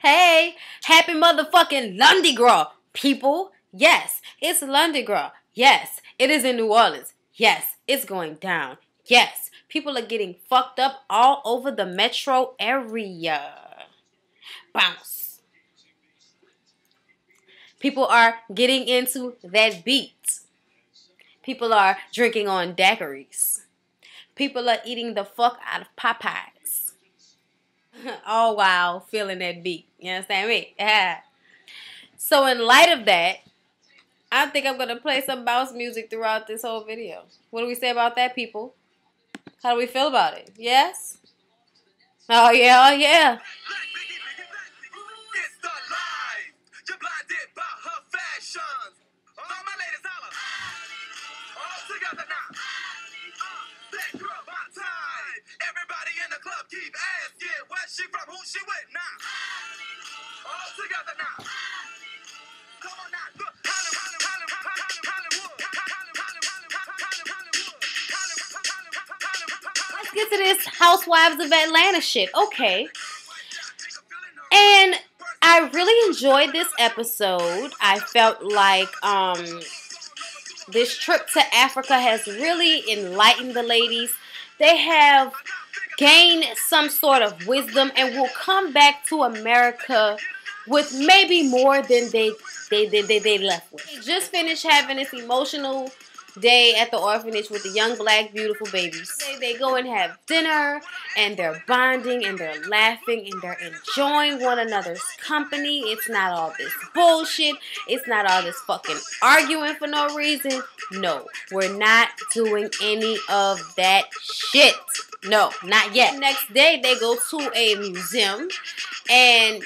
Hey, happy motherfucking Lundi Gras, people. Yes, it's Lundi Gras. Yes, it is in New Orleans. Yes, it's going down. Yes, people are getting fucked up all over the metro area. Bounce. People are getting into that beat. People are drinking on daiquiris. People are eating the fuck out of Popeyes. All while feeling that beat. You understand me? Yeah. So in light of that, I think I'm going to play some bounce music throughout this whole video. What do we say about that, people? How do we feel about it? Yes? Oh, yeah, oh, yeah. Everybody in the club keep asking where she from, who she with now. All together now. Come on now. Look, Let's get to this Housewives of Atlanta shit. Okay. And I really enjoyed this episode. I felt like this trip to Africa has really enlightened the ladies. They have gained some sort of wisdom and will come back to America with maybe more than they left with. They just finished having this emotional day at the orphanage with the young black beautiful babies. They go and have dinner and they're bonding and they're laughing and they're enjoying one another's company. It's not all this bullshit. It's not all this fucking arguing for no reason. No, we're not doing any of that shit. No, not yet. Next day they go to a museum and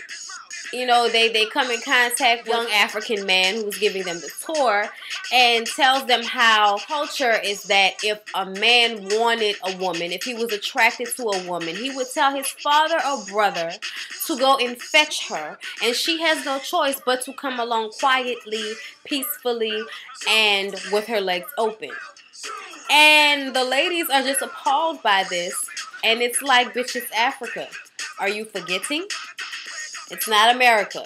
you know, they come in contact with a young African man who's giving them the tour and tells them how culture is that if a man wanted a woman, if he was attracted to a woman, he would tell his father or brother to go and fetch her. And she has no choice but to come along quietly, peacefully, and with her legs open. And the ladies are just appalled by this. And it's like, bitch, it's Africa. Are you forgetting? It's not America.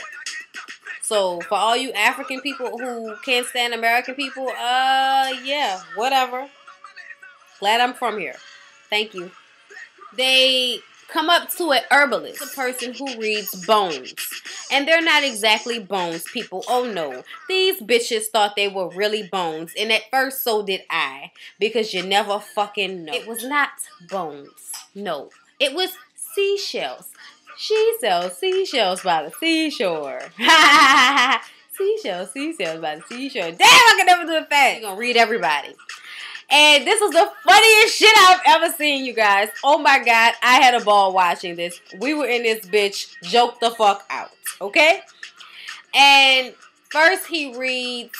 So, for all you African people who can't stand American people, yeah, whatever. Glad I'm from here. Thank you. They come up to an herbalist, a person who reads bones. And they're not exactly bones, people. Oh, no. These bitches thought they were really bones. And at first, so did I. Because you never fucking know. It was not bones. No. It was seashells. She sells seashells by the seashore. Seashells by the seashore. Damn, I can never do it fast. You're gonna read everybody. And this was the funniest shit I've ever seen, you guys. Oh my God, I had a ball watching this. We were in this bitch, joke the fuck out. Okay? And first he reads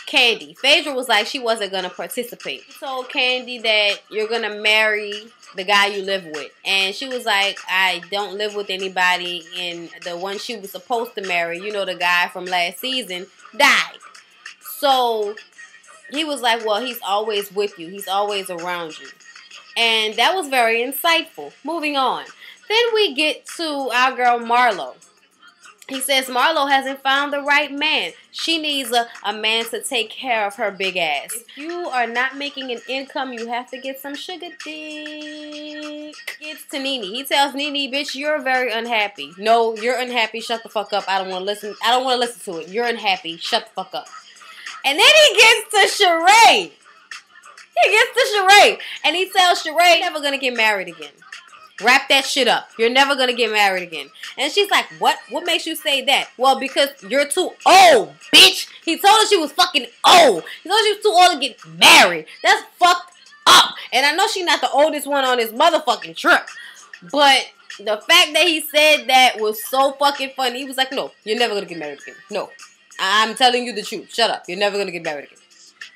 Candy. Phaedra was like she wasn't gonna participate. He told Candy that you're gonna marry the guy you live with. And she was like, I don't live with anybody. And the one she was supposed to marry, you know, the guy from last season, died. So he was like, well, he's always with you. He's always around you. And that was very insightful. Moving on. Then we get to our girl Marlo. He says Marlo hasn't found the right man. She needs a man to take care of her big ass. If you are not making an income, you have to get some sugar dick. Gets to Nene. He tells Nene, bitch, you're very unhappy. No, you're unhappy. Shut the fuck up. I don't want to listen. I don't want to listen to it. You're unhappy. Shut the fuck up. And then he gets to Sheree. And he tells Sheree, you're never going to get married again. Wrap that shit up. You're never going to get married again. And she's like, what? What makes you say that? Well, because you're too old, bitch. He told her she was fucking old. He told her she was too old to get married. That's fucked up. And I know she's not the oldest one on this motherfucking trip. But the fact that he said that was so fucking funny. He was like, no, you're never going to get married again. No. I'm telling you the truth. Shut up. You're never going to get married again.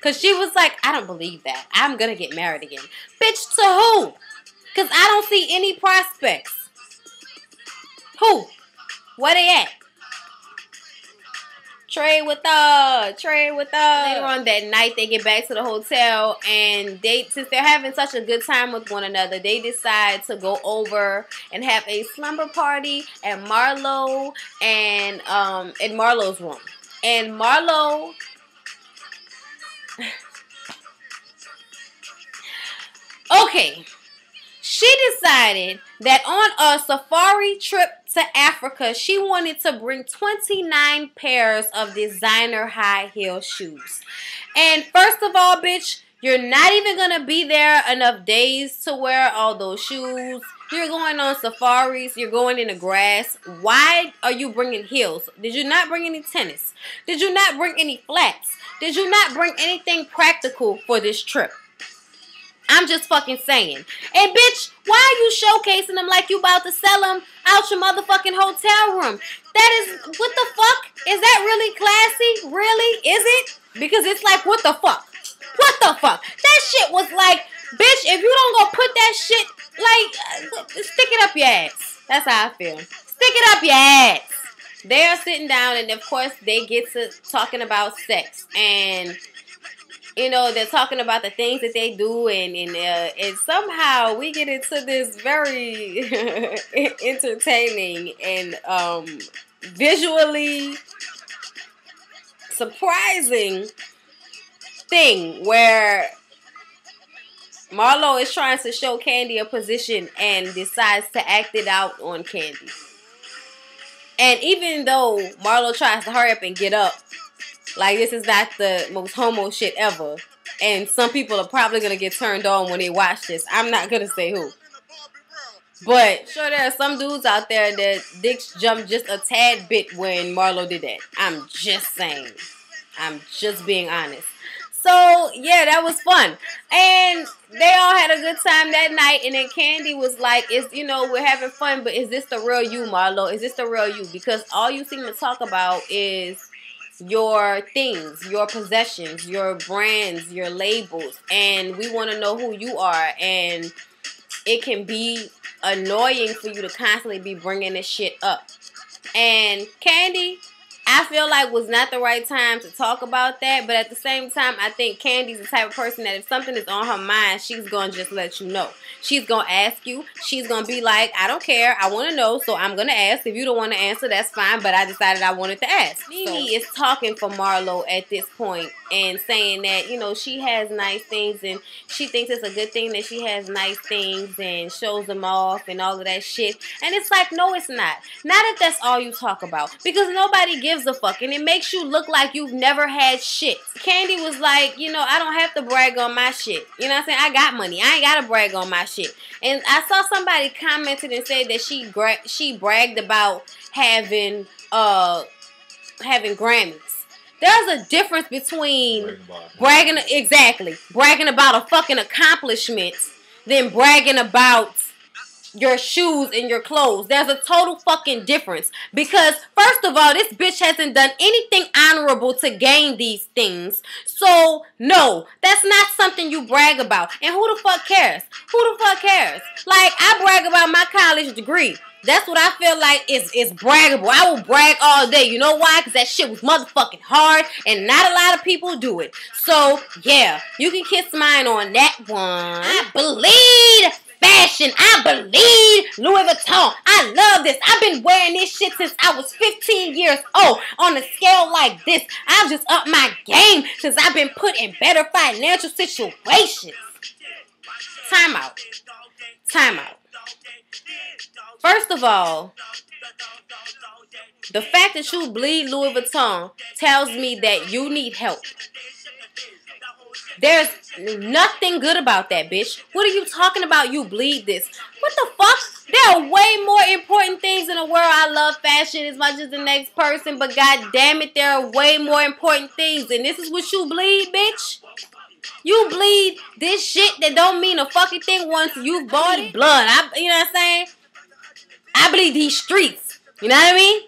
Because she was like, I don't believe that. I'm going to get married again. Bitch, to who? Because I don't see any prospects. Who? Where they at? Trade with her. Trade with her. Later on that night, they get back to the hotel, and since they're having such a good time with one another, they decide to go over and have a slumber party at Marlo's room. And Marlo, okay, she decided that on a safari trip to Africa, she wanted to bring 29 pairs of designer high heel shoes. And first of all, bitch, you're not even going to be there enough days to wear all those shoes. You're going on safaris. You're going in the grass. Why are you bringing heels? Did you not bring any tennis? Did you not bring any flats? Did you not bring anything practical for this trip? I'm just fucking saying. And bitch, why are you showcasing them like you about to sell them out your motherfucking hotel room? That is, what the fuck? Is that really classy? Really? Is it? Because it's like, what the fuck? What the fuck? That shit was like, bitch, if you don't go put that shit, like, stick it up your ass. That's how I feel. Stick it up your ass. They are sitting down, and of course, they get to talking about sex. And you know, they're talking about the things that they do, and somehow we get into this very entertaining and visually surprising thing where Marlo is trying to show Candy a position and decides to act it out on Candy. And even though Marlo tries to hurry up and get up, like, this is not the most homo shit ever. And some people are probably going to get turned on when they watch this. I'm not going to say who. But sure, there are some dudes out there that dicks jumped just a tad bit when Marlo did that. I'm just saying. I'm just being honest. So, yeah, that was fun. And they all had a good time that night. And then Candy was like, we're having fun, but is this the real you, Marlo? Is this the real you? Because all you seem to talk about is your things, your possessions, your brands, your labels, and we want to know who you are. And it can be annoying for you to constantly be bringing this shit up. And Candy, I feel like, was not the right time to talk about that, but at the same time, I think Candy's the type of person that if something is on her mind, she's going to just let you know. She's going to ask you. She's going to be like, I don't care. I want to know, so I'm going to ask. If you don't want to answer, that's fine, but I decided I wanted to ask. Nene is talking for Marlo at this point and saying that, she has nice things and she thinks it's a good thing that she has nice things and shows them off and all of that shit. And it's like, no, it's not. Not if that's all you talk about, because nobody gives a fuck, and it makes you look like you've never had shit. Candy was like, I don't have to brag on my shit. You know what I'm saying? I got money. I ain't got to brag on my shit. And I saw somebody commented and said that she bragged about having Grammys. There's a difference between bragging about a fucking accomplishment than bragging about your shoes and your clothes. There's a total fucking difference. Because, first of all, this bitch hasn't done anything honorable to gain these things. So, no, that's not something you brag about. And who the fuck cares? Who the fuck cares? Like, I brag about my college degree. That's what I feel like is braggable. I will brag all day. You know why? Because that shit was motherfucking hard and not a lot of people do it. So, yeah, you can kiss mine on that one. I believe fashion. I believe Louis Vuitton. I love this. I've been wearing this shit since I was 15 years old. On a scale like this, I've just upped my game since I've been put in better financial situations. Time out. First of all, the fact that you bleed Louis Vuitton tells me that you need help. There's nothing good about that, bitch. What are you talking about? You bleed this. What the fuck? There are way more important things in the world. I love fashion as much as the next person, but god damn it, there are way more important things. And this is what you bleed, bitch? You bleed this shit that don't mean a fucking thing once you've bought it. Blood. You know what I'm saying? I bleed these streets. You know what I mean?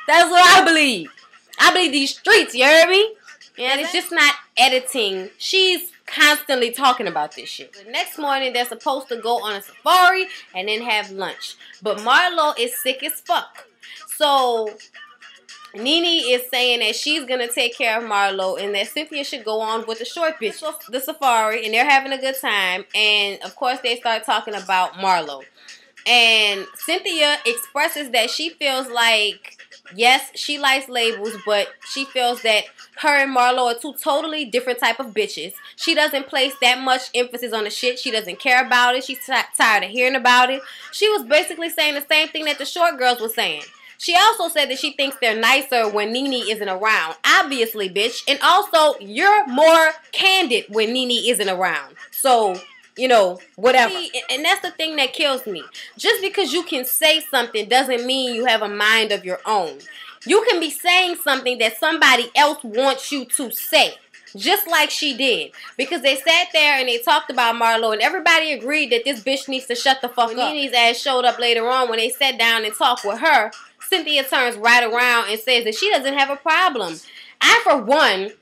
That's what I believe. I bleed these streets, you heard me? And it's just not editing. She's constantly talking about this shit. The next morning, they're supposed to go on a safari and then have lunch. But Marlo is sick as fuck. So Nene is saying that she's going to take care of Marlo and that Cynthia should go on with the short bitch, the safari, and they're having a good time. And, of course, they start talking about Marlo. And Cynthia expresses that she feels like, yes, she likes labels, but she feels that her and Marlo are two totally different type of bitches. She doesn't place that much emphasis on the shit. She doesn't care about it. She's tired of hearing about it. She was basically saying the same thing that the short girls were saying. She also said that she thinks they're nicer when Nene isn't around. Obviously, bitch. And also, you're more candid when Nene isn't around. So, you know, whatever. And that's the thing that kills me. Just because you can say something doesn't mean you have a mind of your own. You can be saying something that somebody else wants you to say. Just like she did. Because they sat there and they talked about Marlo and everybody agreed that this bitch needs to shut the fuck up. When Nene's ass showed up later on when they sat down and talked with her, Cynthia turns right around and says that she doesn't have a problem. I, for one,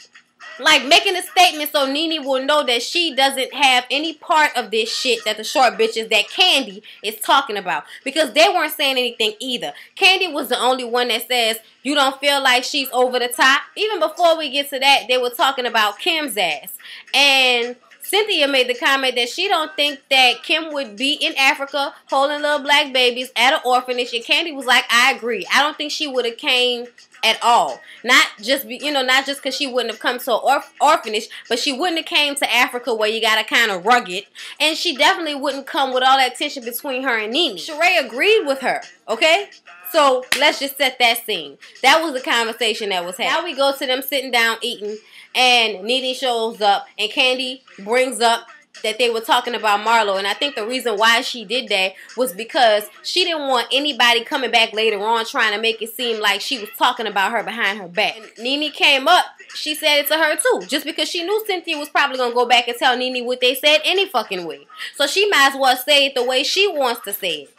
like making a statement so Nene will know that she doesn't have any part of this shit that the short bitches that Candy is talking about. Because they weren't saying anything either. Candy was the only one that says, you don't feel like she's over the top. Even before we get to that, they were talking about Kim's ass. And Cynthia made the comment that she don't think that Kim would be in Africa holding little black babies at an orphanage. And Candy was like, I agree. I don't think she would have came at all. Not just because she wouldn't have come to an orphanage, but she wouldn't have came to Africa where you gotta kind of rugged. And she definitely wouldn't come with all that tension between her and Nene. Sheree agreed with her, okay? So let's just set that scene. That was the conversation that was happening. Now we go to them sitting down eating, and Nene shows up, and Candy brings up that they were talking about Marlo. And I think the reason why she did that was because she didn't want anybody coming back later on trying to make it seem like she was talking about her behind her back. And Nene came up, she said it to her too, just because she knew Cynthia was probably going to go back and tell Nene what they said any fucking way. So she might as well say it the way she wants to say it.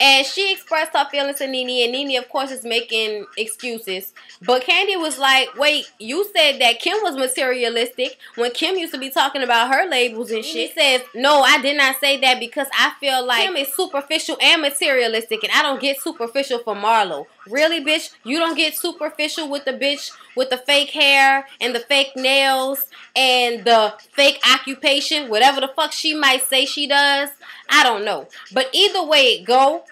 And she expressed her feelings to Nene, and Nene, of course, is making excuses. But Candy was like, wait, you said that Kim was materialistic when Kim used to be talking about her labels and shit. She says, no, I did not say that because I feel like Kim is superficial and materialistic, and I don't get superficial for Marlo. Really, bitch? You don't get superficial with the bitch with the fake hair and the fake nails and the fake occupation, whatever the fuck she might say she does? I don't know. But either way it go,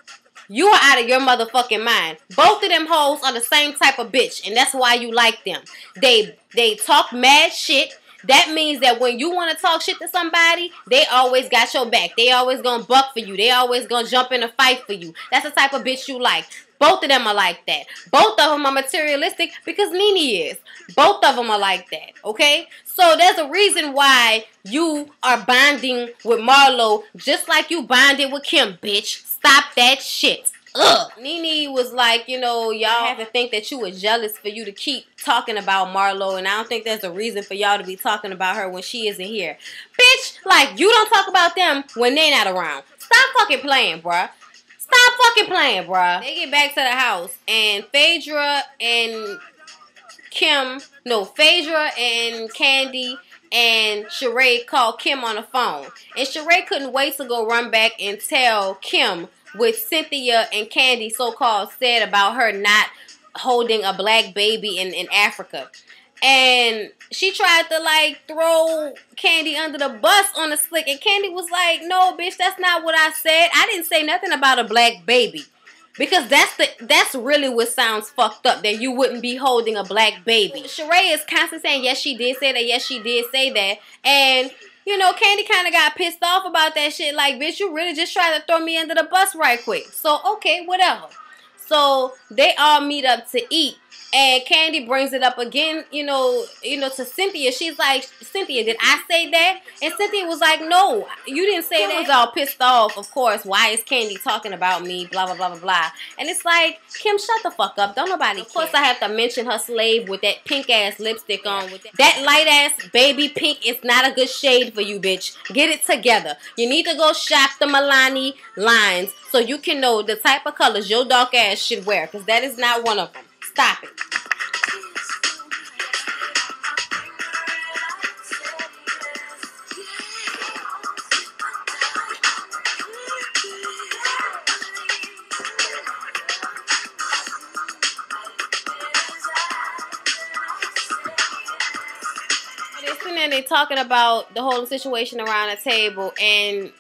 you are out of your motherfucking mind. Both of them hoes are the same type of bitch, and that's why you like them. They talk mad shit. That means that when you want to talk shit to somebody, they always got your back. They always gonna buck for you. They always gonna jump in a fight for you. That's the type of bitch you like. Both of them are like that. Both of them are materialistic because Nene is. Both of them are like that, okay? So there's a reason why you are bonding with Marlo just like you bonded with Kim, bitch. Stop that shit. Ugh. Nene was like, you know, y'all have to think that you were jealous for you to keep talking about Marlo, and I don't think there's a reason for y'all to be talking about her when she isn't here. Bitch, like, you don't talk about them when they not around. Stop fucking playing, bruh. Stop fucking playing, bruh. They get back to the house, and Phaedra and Candy and Sheree called Kim on the phone. And Sheree couldn't wait to go run back and tell Kim what Cynthia and Candy so-called said about her not holding a black baby in Africa. And she tried to, like, throw Candy under the bus on the slick. And Candy was like, no, bitch, that's not what I said. I didn't say nothing about a black baby. Because that's really what sounds fucked up, that you wouldn't be holding a black baby. Sheree is constantly saying, yes, she did say that. Yes, she did say that. And, you know, Candy kind of got pissed off about that shit. Like, bitch, you really just tried to throw me under the bus right quick. So, okay, whatever. So, they all meet up to eat. And Candy brings it up again, you know, to Cynthia. She's like, Cynthia, did I say that? And Cynthia was like, no, you didn't say that. Kim was all pissed off, of course. Why is Candy talking about me? Blah, blah, blah, blah, blah. And it's like, Kim, shut the fuck up. Don't nobody care. Of course, I have to mention her slave with that pink-ass lipstick on. With that light-ass baby pink is not a good shade for you, bitch. Get it together. You need to go shop the Milani lines so you can know the type of colors your dark ass should wear, because that is not one of them. Stop it. sitting there, they talking about the whole situation around the table, and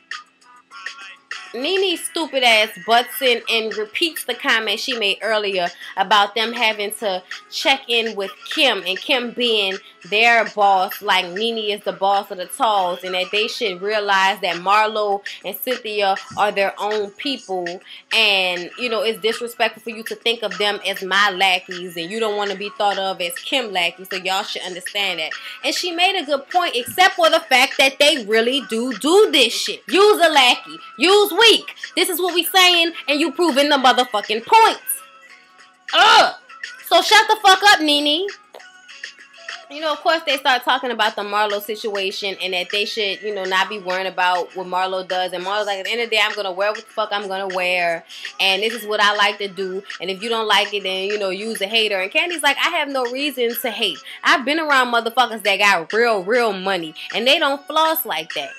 Nene's stupid ass butts in and repeats the comment she made earlier about them having to check in with Kim, and Kim being their boss, like Nene is the boss of the Talls, and that they should realize that Marlo and Cynthia are their own people, and you know, it's disrespectful for you to think of them as my lackeys, and you don't want to be thought of as Kim lackeys, so y'all should understand that. And she made a good point, except for the fact that they really do this shit. Use a lackey, use weak. This is what we saying, and you proving the motherfucking points. So shut the fuck up, Nene. You know, of course, they start talking about the Marlo situation and that they should, you know, not be worrying about what Marlo does. And Marlo's like, at the end of the day, I'm going to wear what the fuck I'm going to wear. And this is what I like to do. And if you don't like it, then, you know, use a hater. And Candy's like, I have no reason to hate. I've been around motherfuckers that got real money. And they don't floss like that.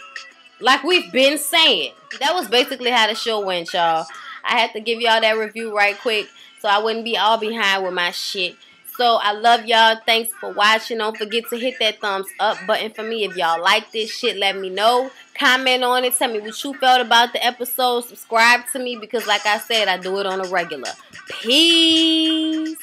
Like we've been saying. That was basically how the show went, y'all. I had to give y'all that review right quick so I wouldn't be all behind with my shit. So I love y'all. Thanks for watching. Don't forget to hit that thumbs up button for me. If y'all like this shit, let me know. Comment on it. Tell me what you felt about the episode. Subscribe to me because like I said, I do it on a regular. Peace.